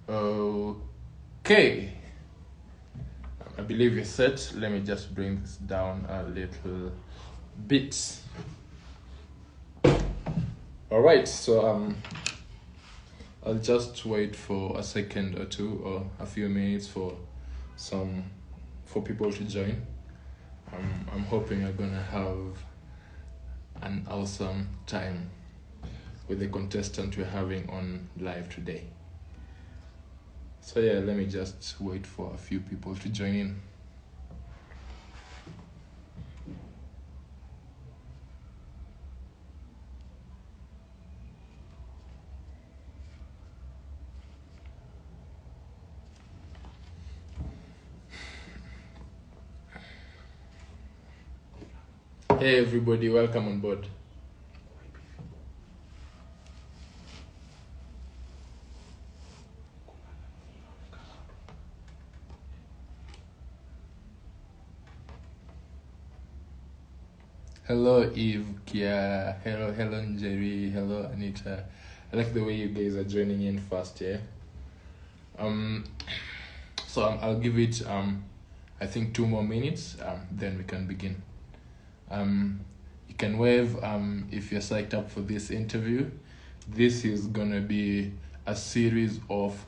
Okay, I believe you're set. Let me just bring this down a little bit. All right, so I'll just wait for a second or two or a few minutes for people to join. I'm hoping you're gonna have an awesome time with the contestant we're having on live today. So yeah, let me just wait for a few people to join in. Hey everybody, welcome on board. Hello Eve, Kia, hello Njeri, hello Anita. I like the way you guys are joining in fast, yeah. So I'll give it I think 2 more minutes, then we can begin. You can wave if you're psyched up for this interview. This is gonna be a series of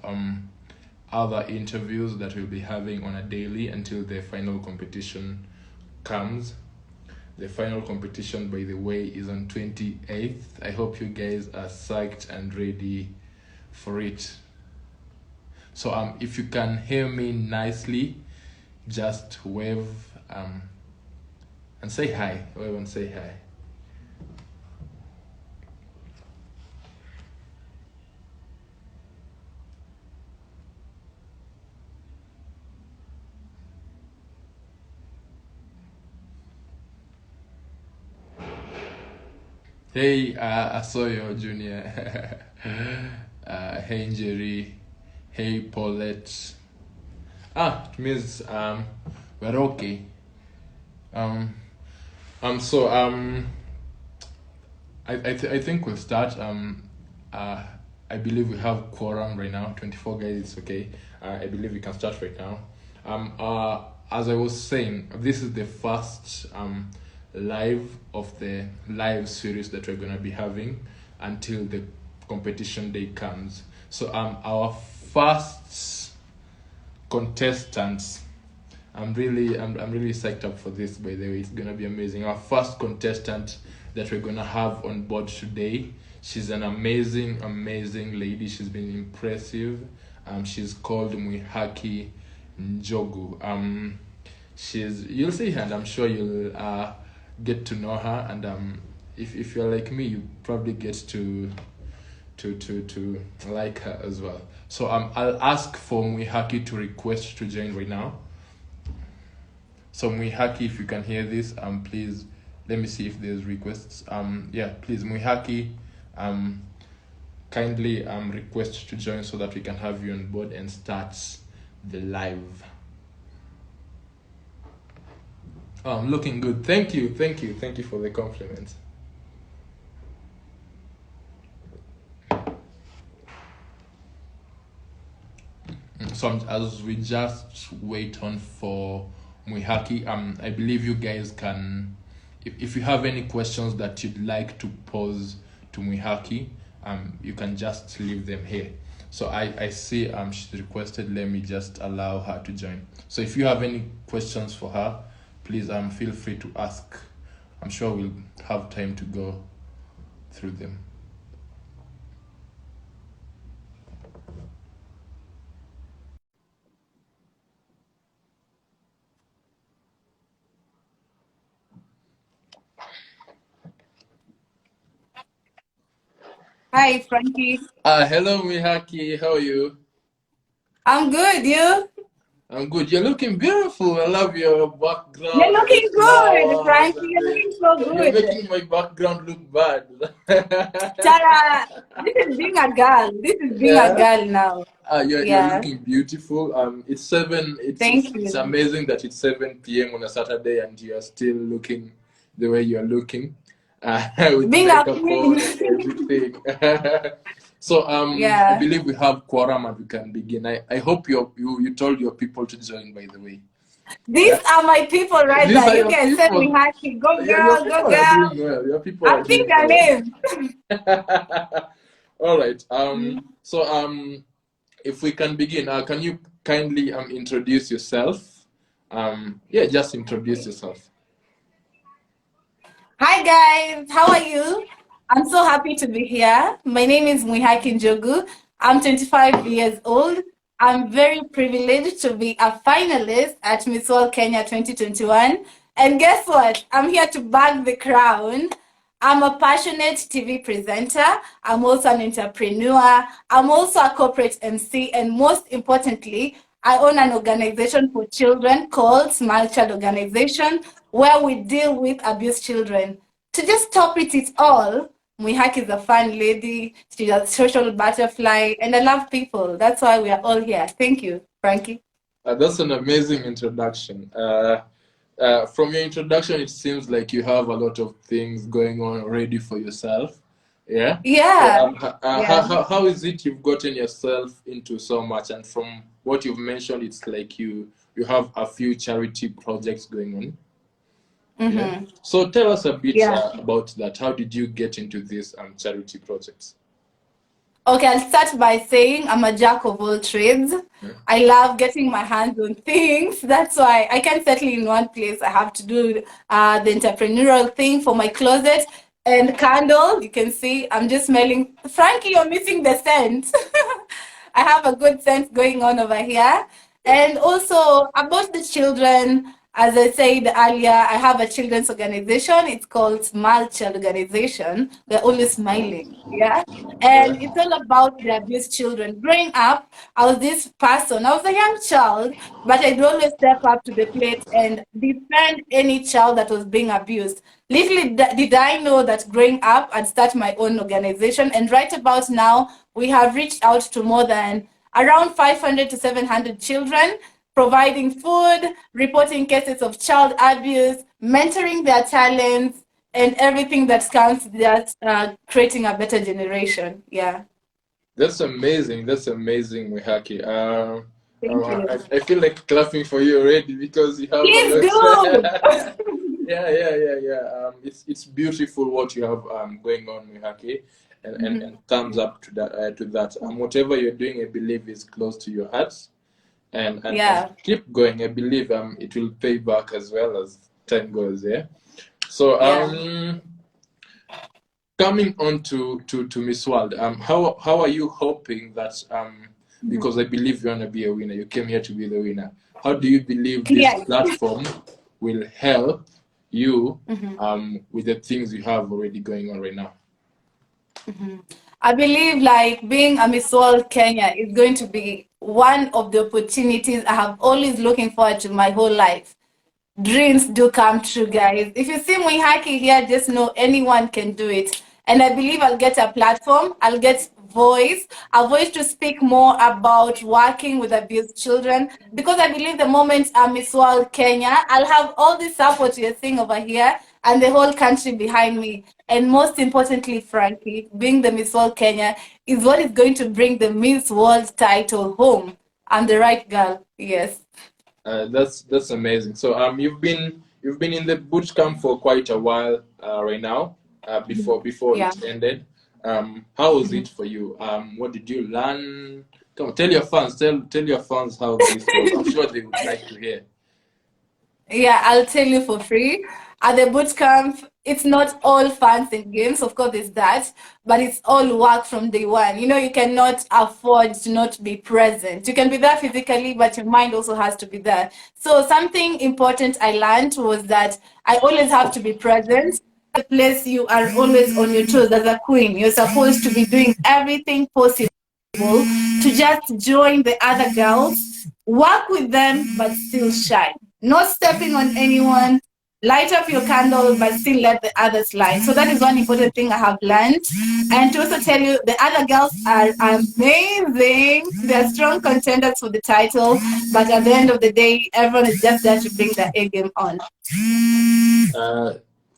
other interviews that we'll be having on a daily until the final competition comes. The final competition, by the way, is on 28th. I hope you guys are psyched and ready for it. So if you can hear me nicely, just wave and say hi. Wave and say hi. Hey, Asoyo Junior. Hey, Njeri. Hey, Paulette. It means we're okay. So I think we'll start. I believe we have quorum right now. 24 guys, it's okay. I believe we can start right now. As I was saying, this is the first live of the live series that we're gonna be having until the competition day comes. So our first contestants, I'm really psyched up for this, by the way. It's gonna be amazing. Our first contestant that we're gonna have on board today, she's an amazing lady. She's been impressive. She's called Mwihaki Njogu. You'll see her and I'm sure you'll get to know her, and if you're like me, you probably get to like her as well. So I'll ask for Mwihaki to request to join right now. So Mwihaki, if you can hear this, please let me see if there's requests. Please Mwihaki, kindly request to join so that we can have you on board and start the live. I'm looking good. Thank you for the compliment. So as we just wait on for Mwihaki, I believe you guys can, if you have any questions that you'd like to pose to Mwihaki, you can just leave them here. So I see she's requested. Let me just allow her to join. So if you have any questions for her, please feel free to ask. I'm sure we'll have time to go through them. Hi, Frankie. Hello Mwihaki, how are you? I'm good. You? I'm good. You're looking beautiful. I love your background. You're looking good, flowers, Frankie. You're looking so You're good. making my background look bad. Tara, this is being a girl. This is being a Yeah. girl now. You're Yeah. looking beautiful. It's 7. Thank It's you. amazing that it's 7 p.m. on a Saturday and you are still looking the way you're looking. With Being a makeup on queen. and everything. So I Yeah. believe we have quorum and we can begin. I hope you told your people to join, by the way. These are my people right These there. are You your can send me people. happy. Go Your girl, go people are girl. doing well. Your people are I'm doing seeing their well. names. All right. So if we can begin, can you kindly introduce yourself? Yeah, just introduce yourself. Hi guys, how are you? I'm so happy to be here. My name is Mwihaki Njogu. I'm 25 years old. I'm very privileged to be a finalist at Miss World Kenya 2021. And guess what? I'm here to bag the crown. I'm a passionate TV presenter. I'm also an entrepreneur. I'm also a corporate MC. And most importantly, I own an organization for children called Smile Child Organization, where we deal with abused children. To just top it all, Mwihaki is a fun lady. She's a social butterfly, and I love people. That's why we are all here. Thank you, Frankie. That's an amazing introduction. From your introduction, it seems like you have a lot of things going on already for yourself. Yeah. So, Yeah, yeah. how is it you've gotten yourself into so much? And from what you've mentioned, it's like you have a few charity projects going on. Yeah. Mm-hmm. So tell us a bit Yeah. about that. How did you get into these charity projects? Okay, I'll start by saying I'm a jack of all trades. Yeah. I love getting my hands on things. That's why I can't settle in one place. I have to do the entrepreneurial thing for my closet and candle. You can see I'm just smelling. Frankie, you're missing the scent. I have a good sense going on over here. And also about the children, as I said earlier, I have a children's organization. It's called Smile Child Organization. They're always smiling. Yeah. And it's all about the abused children. Growing up, I was this person. I was a young child, but I'd always step up to the plate and defend any child that was being abused. Little did I know that growing up, I'd start my own organization. And right about now, we have reached out to more than around 500 to 700 children, providing food, reporting cases of child abuse, mentoring their talents, and everything that counts that creating a better generation. Yeah. That's amazing. That's amazing, Mwihaki. Thank you. I feel like clapping for you already because you have a Please do. lot. Yeah. It's beautiful what you have going on, Mwihaki, and thumbs up to that. Whatever you're doing, I believe is close to your heart, and Yeah. keep going. I believe it will pay back as well as time goes. Yeah. So Yeah. coming on to Miss World, how are you hoping that because I believe you want to be a winner, you came here to be the winner. How do you believe this Yes. platform will help you with the things you have already going on right now? I believe like being a Miss World Kenya is going to be one of the opportunities I have always looking forward to my whole life. Dreams do come true, guys. If you see Mwihaki here, just know anyone can do it. And I believe I'll get a platform, I'll get a voice to speak more about working with abused children. Because I believe the moment I'm Miss World Kenya, I'll have all the support you're seeing over here and the whole country behind me. And most importantly, Frankie, being the Miss World Kenya is what is going to bring the Miss World title home. I'm the right girl, yes. That's amazing. So you've been in the boot camp for quite a while right now. Before Yeah. it ended, how was it for you? What did you learn? Come on, tell your fans. Tell your fans how this was. I'm sure they would like to hear. Yeah, I'll tell you for free. At the boot camp, it's not all fun and games. Of course, it's that, but it's all work from day one. You know, you cannot afford to not be present. You can be there physically, but your mind also has to be there. So something important I learned was that I always have to be present. The place you are always on your toes as a queen. You're supposed to be doing everything possible to just join the other girls, work with them, but still shine. Not stepping on anyone, light up your candle, but still let the others light. So that is one important thing I have learned. And to also tell you, the other girls are amazing. They're strong contenders for the title, but at the end of the day, everyone is just there to bring their A game on.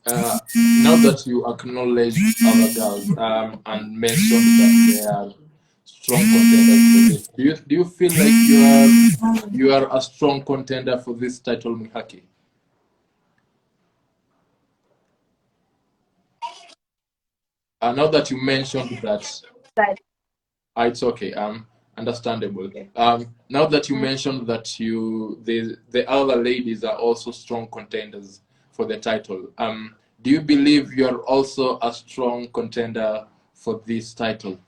Now that you acknowledged other girls and mentioned that they are strong contenders for this, do you feel like you are a strong contender for this title, Mwihaki? Now that you mentioned that, But it's okay. Understandable. okay. Now that you Mm. mentioned that the other ladies are also strong contenders for the title. Do you believe you are also a strong contender for this title?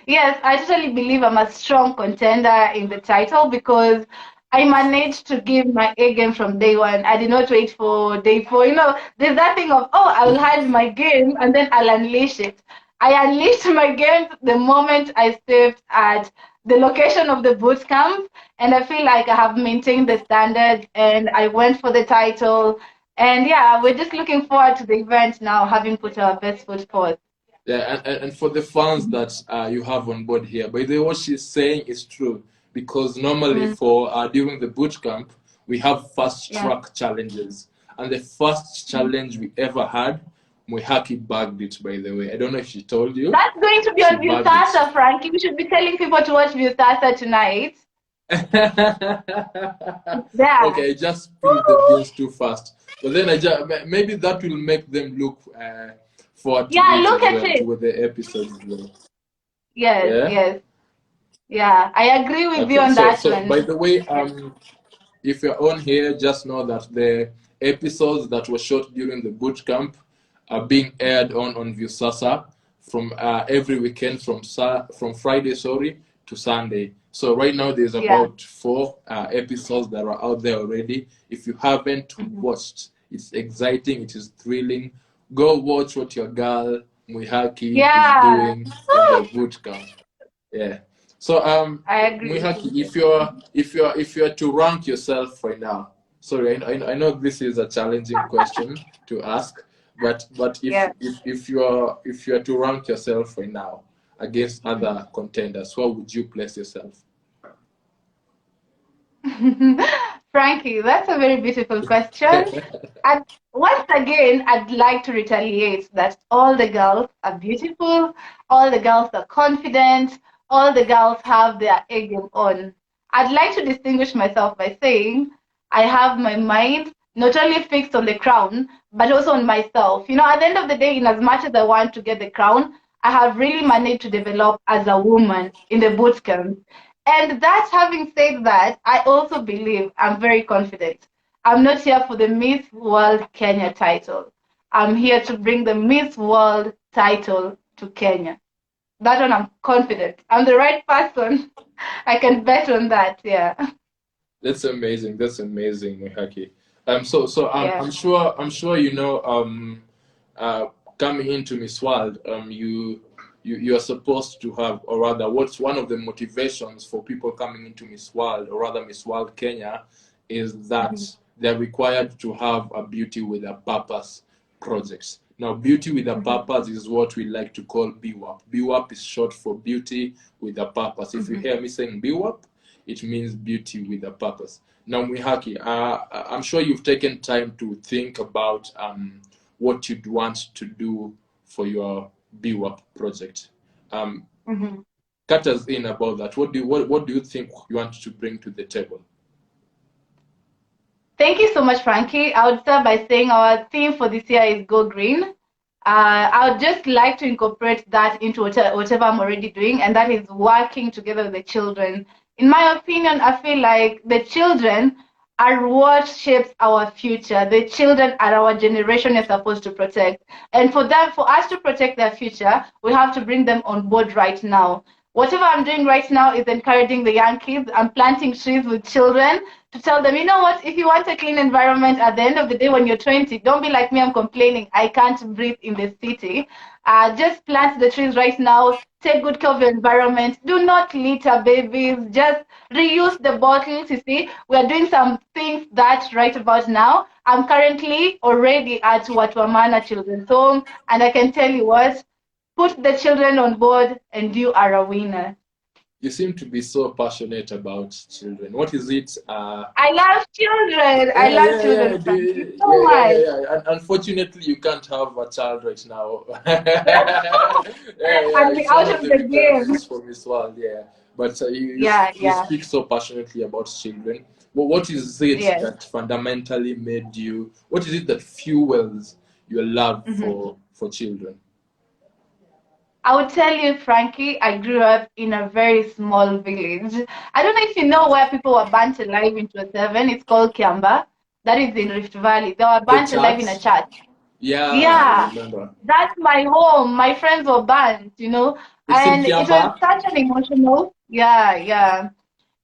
Yes, I totally believe I'm a strong contender in the title because I managed to give my A game from day one. I did not wait for day four. There's that thing of, oh, I will hide my game and then I'll unleash it. I unleashed my game the moment I stepped at the location of the boot camp, and I feel like I have maintained the standard and I went for the title. And yeah, we're just looking forward to the event now, having put our best foot forward. Yeah, and for the fans that you have on board here, by the way, what she's saying is true because normally Mm, for during the boot camp we have fast yeah. track challenges, and the first challenge we ever had, Mwihaki bagged it. By the way, I don't know if she told you, That's going to be she on bagged it. Viusasa, Frankie. We should be telling people to watch Viusasa tonight. Yeah. Okay, I just spilled the beans too fast, but then maybe that will make them look forward to Yeah, it look as at well, it. to the episodes as well. Yes, Yeah. yes. Yeah, I agree with you Okay. on So that so by one. the way, Yeah. if you're on here, just know that the episodes that were shot during the boot camp are being aired on Viusasa from every weekend from Friday, sorry, to Sunday. So right now there's Yeah. about four episodes that are out there already. If you haven't Mhm. watched, it's exciting, it is thrilling. Go watch what your girl Mwihaki is Yeah. doing in the boot camp. Yeah. So I agree. Mwihaki, if you're to rank yourself right now, sorry, I know this is a challenging question to ask, but if Yeah. if you're to rank yourself right now against other contenders, where would you place yourself? Frankie, that's a very beautiful question. And once again, I'd like to retaliate that all the girls are beautiful, all the girls are confident, all the girls have their A game on. I'd like to distinguish myself by saying I have my mind not only fixed on the crown, but also on myself. At the end of the day, in as much as I want to get the crown, I have really managed to develop as a woman in the boot camp. And that, having said that, I also believe I'm very confident. I'm not here for the Miss World Kenya title. I'm here to bring the Miss World title to Kenya. That one, I'm confident. I'm the right person. I can bet on that. Yeah. That's amazing. That's amazing, Mwihaki. So Yeah. I'm sure uh coming into Miss World, you are supposed to have, or rather, what's one of the motivations for people coming into Miss World, or rather Miss World Kenya, is that Mhm. they're required to have a beauty with a purpose project. Now, beauty with a Mhm. purpose is what we like to call BWAP. BWAP is short for beauty with a purpose. If you Mhm. hear me saying BWAP, it means beauty with a purpose. Now, Mwihaki, I'm sure you've taken time to think about what you'd want to do for your BWAP project. Um, Mhm. cut us in about that. What do you think you want to bring to the table? Thank you so much, Frankie. I would start by saying our theme for this year is Go Green. I would just like to incorporate that into whatever I'm already doing, and that is working together with the children. In my opinion, I feel like the children are what shapes our future. The children are our generation you're supposed to protect. And for us to protect their future, we have to bring them on board right now. Whatever I'm doing right now is encouraging the young kids. I'm planting trees with children to tell them, you know what, if you want a clean environment at the end of the day when you're 20, don't be like me, I'm complaining, I can't breathe in the city. Just plant the trees right now, take good care of your environment, do not litter babies, just reuse the bottles. You see, we are doing some things that right about now. I'm currently already at Watwamana Children's Home, and I can tell you what, put the children on board and you are a winner. you seem to be so passionate about children. What is it? I love children. I Yeah, love yeah, yeah. children, Frankie, so Yeah, yeah, yeah, much. yeah. And unfortunately, you can't have a child right now. Yeah, I'll be it's one out of of the the game. requirements for Miss World. Yeah, but Yeah, you yeah, speak so passionately about children. Well, what is it yes. that fundamentally made you? What is it that fuels your love Mhm. for children? I would tell you, Frankie, I grew up in a very small village. I don't know if you know where people were burnt alive in 2007. It's called Kiamba. That is in Rift Valley. They were The burnt alive in a church? church. Yeah, I Yeah, remember. that's my home. My friends were burnt. It's in And it was Kiamba. such an emotional, yeah, yeah.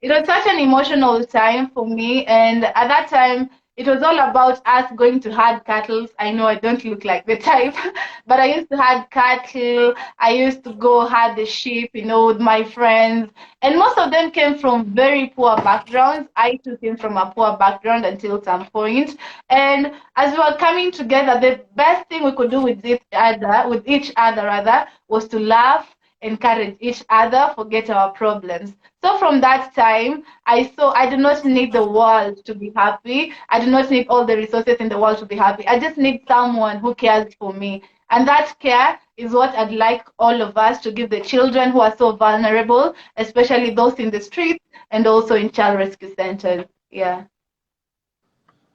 It was such an emotional time for me. And at that time, it was all about us going to herd cattle. I know I don't look like the type, but I used to herd cattle. I used to go herd the sheep, with my friends. And most of them came from very poor backgrounds. I too came from a poor background until some point. And as we were coming together, the best thing we could do with each other rather, was to laugh, encourage each other, forget our problems. So from that time, I saw I do not need the world to be happy. I do not need all the resources in the world to be happy. I just need someone who cares for me. And that care is what I'd like all of us to give the children who are so vulnerable, especially those in the streets and also in child rescue centers. Yeah.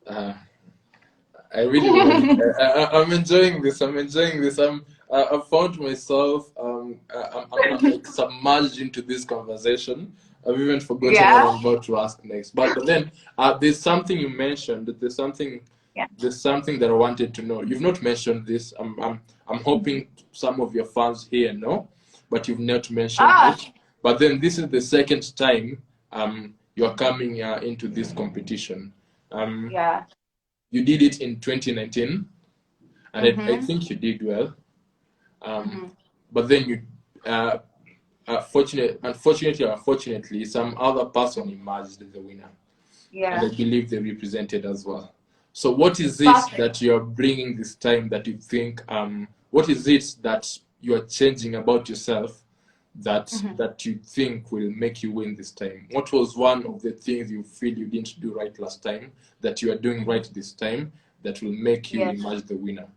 Uh, I really love it. I'm enjoying this. I'm enjoying this. I found myself. I'm like submerged into this conversation. I've even forgotten what Yeah. I'm about to ask next. But then there's something you mentioned. Yeah. There's something that I wanted to know. You've not mentioned this. I'm hoping some of your fans here know, but you've not mentioned Ah, it. But then this is the second time you're coming into this competition. Um, yeah. you did it in 2019, and I Mm-hmm. think you did well. Um, Mm-hmm. but then uh, unfortunately or unfortunately, some other person emerged as the winner, and I Yeah. believe they represented as well. So, what is it Perfect. that you're bringing this time that you think? What is it that you're changing about yourself Mm-hmm. that you think will make you win this time? What was one of the things you feel you didn't do right last time that you are doing Mm-hmm. right this time that will make you Yes. emerge the winner?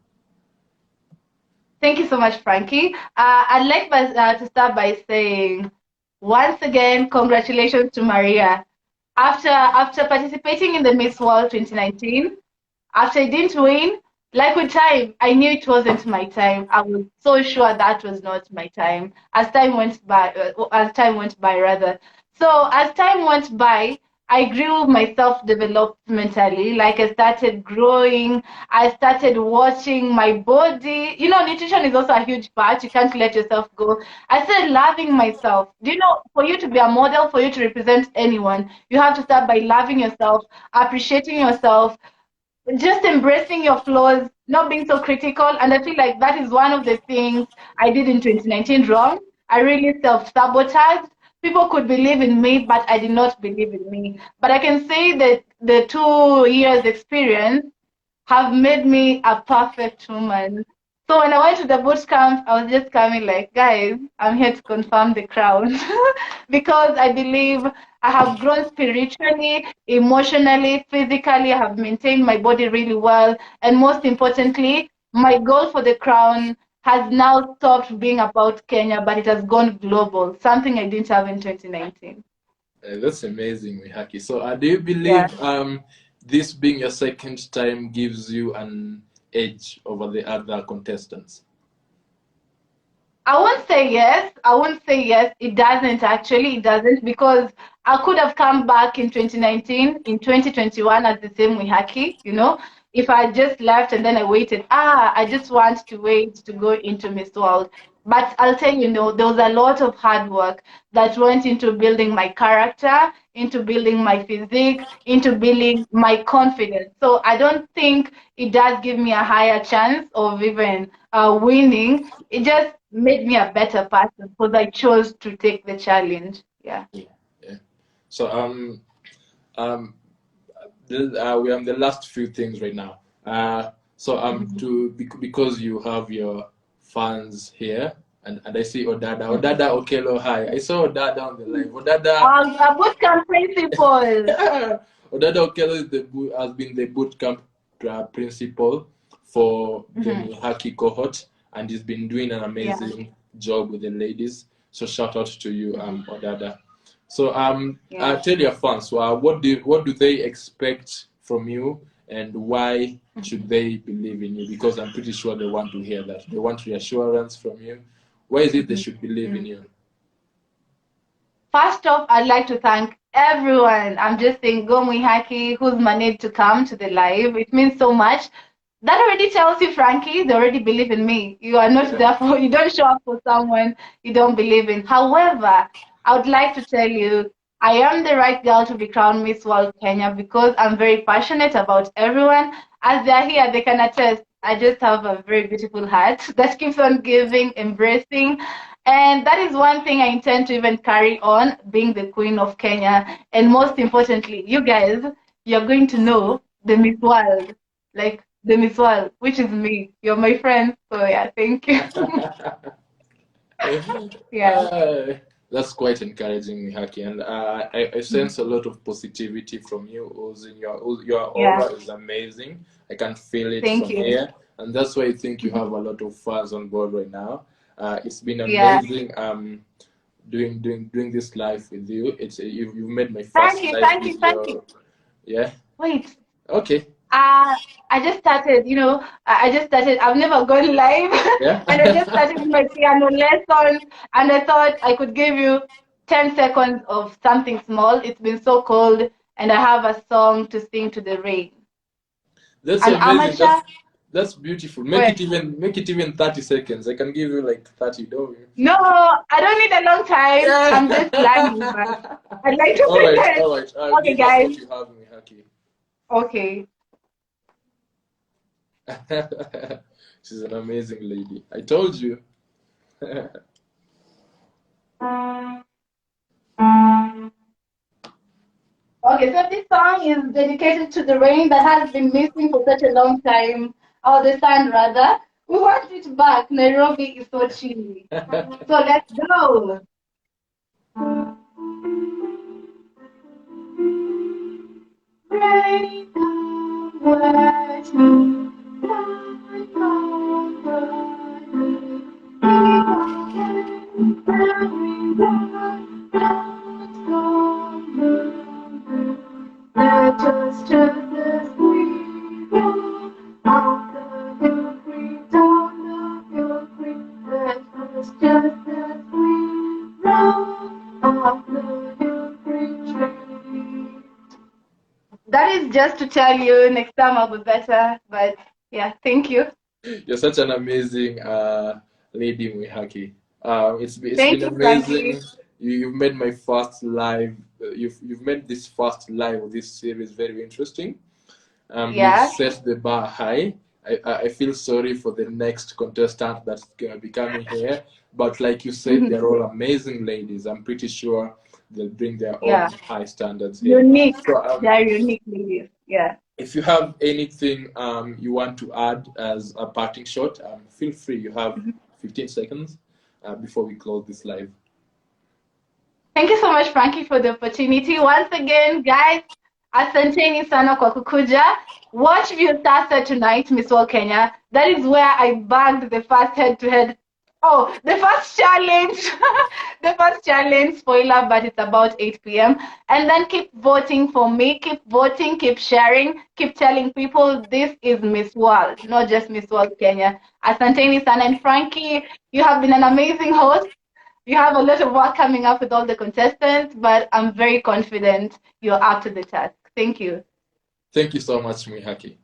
Thank you so much, Frankie. I'd like to start by saying, once again, congratulations to Maria. After participating in the Miss World 2019, after I didn't win, like with time, I knew it wasn't my time. I was so sure that was not my time. As time went by, rather. So as time went by, I grew myself developmentally. Like I started growing, I started watching my body. Nutrition is also a huge part. You can't let yourself go. I started loving myself. For you to be a model, for you to represent anyone, you have to start by loving yourself, appreciating yourself, just embracing your flaws, not being so critical. And I feel like that is one of the things I did in 2019 wrong. I really self-sabotaged. People could believe in me, but I did not believe in me. But I can say that the 2 years experience have made me a perfect woman. So when I went to the boot camp, I was just coming like, guys, I'm here to confirm the crown because I believe I have grown spiritually, emotionally, physically. I have maintained my body really well. And most importantly, my goal for the crown has now stopped being about Kenya, but it has gone global, something I didn't have in 2019. That's amazing, Mwihaki. So, do you Yeah. believe this being your second time gives you an edge over the other contestants? I won't say yes. I won't say yes. It doesn't actually. It doesn't because I could have come back in 2019, in 2021 as the same Mwihaki. If I just left and then I waited. I just want to wait to go into Miss World. But I'll tell you, there was a lot of hard work that went into building my character, into building my physique, into building my confidence. So I don't think it does give me a higher chance of even winning. It just made me a better person because I chose to take the challenge. Yeah. Yeah, yeah. So, um, we have the last few things right now. So, Mhm. because you have your fans here, and I see Odada. Odada Okelo, hi. I saw Odada on the live. Odada. A bootcamp principal. Odada Okelo has been the bootcamp principal for the Mwihaki cohort, and he's been doing an amazing job with the ladies. So shout out to you, Odada. So tell your fans, what do they expect from you, and why should they believe in you? Because I'm pretty sure they want to hear that. They want reassurance from you. Why is it they should believe in you? First off, I'd like to thank everyone. I'm just saying, go Mwihaki, who's managed to come to the live. It means so much. That already tells you, Frankie, they already believe in me. You are not there for, you don't show up for someone you don't believe in. However, I would like to tell you, I am the right girl to be crowned Miss World Kenya because I'm very passionate about everyone. As they're here, they can attest. I just have a very beautiful heart that keeps on giving, embracing. And that is one thing I intend to even carry on, being the Queen of Kenya. And most importantly, you guys, you're going to know the Miss World. Like, the Miss World, which is me. You're my friend. So yeah, thank you. That's quite encouraging, Mwihaki, and I sense a lot of positivity from you. Your aura is amazing. I can feel it Thank from you. here, and that's why I think you have a lot of fans on board right now. It's been amazing doing this live with you. You've made my first live video. Thank you. Yeah. Wait. Okay. I just started, I just started. I've never gone live. Yeah. And I just started my piano lessons, and I thought I could give you 10 seconds of something small. It's been so cold, and I have a song to sing to the rain. That's An amazing. amateur. That's beautiful. Make it even 30 seconds. I can give you like 30, don't you? No, I don't need a long time. Yeah. I'm just learning, but I'd like to present. All right. Okay, Give us guys. what you have, Mwihaki. Okay. She's an amazing lady. I told you. Okay, so this song is dedicated to the rain that has been missing for such a long time, or the sun rather. We want it back. Nairobi is so chilly. So let's go. Rain, come wet me, come, come, wet me. Every day, don't go. Let us just as we go up the hill creek, down the hill creek. Let us just as we roll up the hill creek tree. That is just to tell you next time I'll be better. But yeah, thank you. You're such an amazing lady, Mwihaki. It's Thank been you, amazing. Frankie. You've made my first live. You've made this first live of this series very interesting. Yeah. You've set the bar high. I feel sorry for the next contestant that's gonna be coming here, but like you said, they're all amazing ladies. I'm pretty sure they'll bring their own high standards here. Unique. So, They're unique ladies. Yeah. if you have anything you want to add as a parting shot, feel free. You have 15 seconds before we close this live. Thank you so much, Frankie, for the opportunity. Once again, guys, asanteni sana kwa kukuja. Watch Viusasa tonight, Miss World Kenya. That is where I bagged the first head-to-head. Oh, the first challenge. The first challenge, spoiler, but it's about 8 p.m. And then keep voting for me. Keep voting, keep sharing, keep telling people this is Miss World, not just Miss World Kenya. Asanteni sana. And Frankie, you have been an amazing host. You have a lot of work coming up with all the contestants, but I'm very confident you're up to the task. Thank you. Thank you so much, Mwihaki.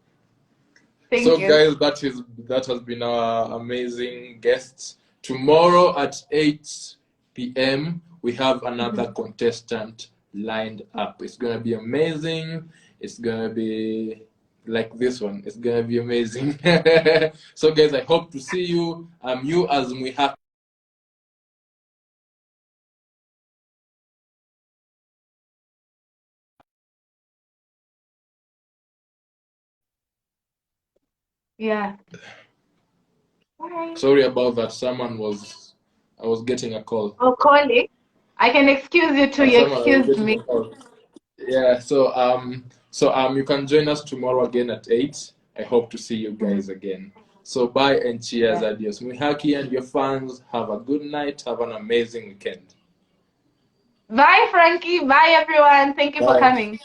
Thank so, you. guys, that has been our amazing guests. Tomorrow at 8 p.m., we have another contestant lined up. It's gonna be amazing. It's gonna be like this one. It's gonna be amazing. So, guys, I hope to see you. You as Mwihaki. Yeah. Bye. Sorry about that. Someone was I was getting a call. Oh, calling. I can excuse you too. You Someone I was excused getting me. a call. Yeah. So you can join us tomorrow again at 8. I hope to see you guys again. So bye and cheers. Yeah. Adios. Mwihaki and your fans, have a good night. Have an amazing weekend. Bye, Frankie. Bye, everyone. Thank you for Bye. coming.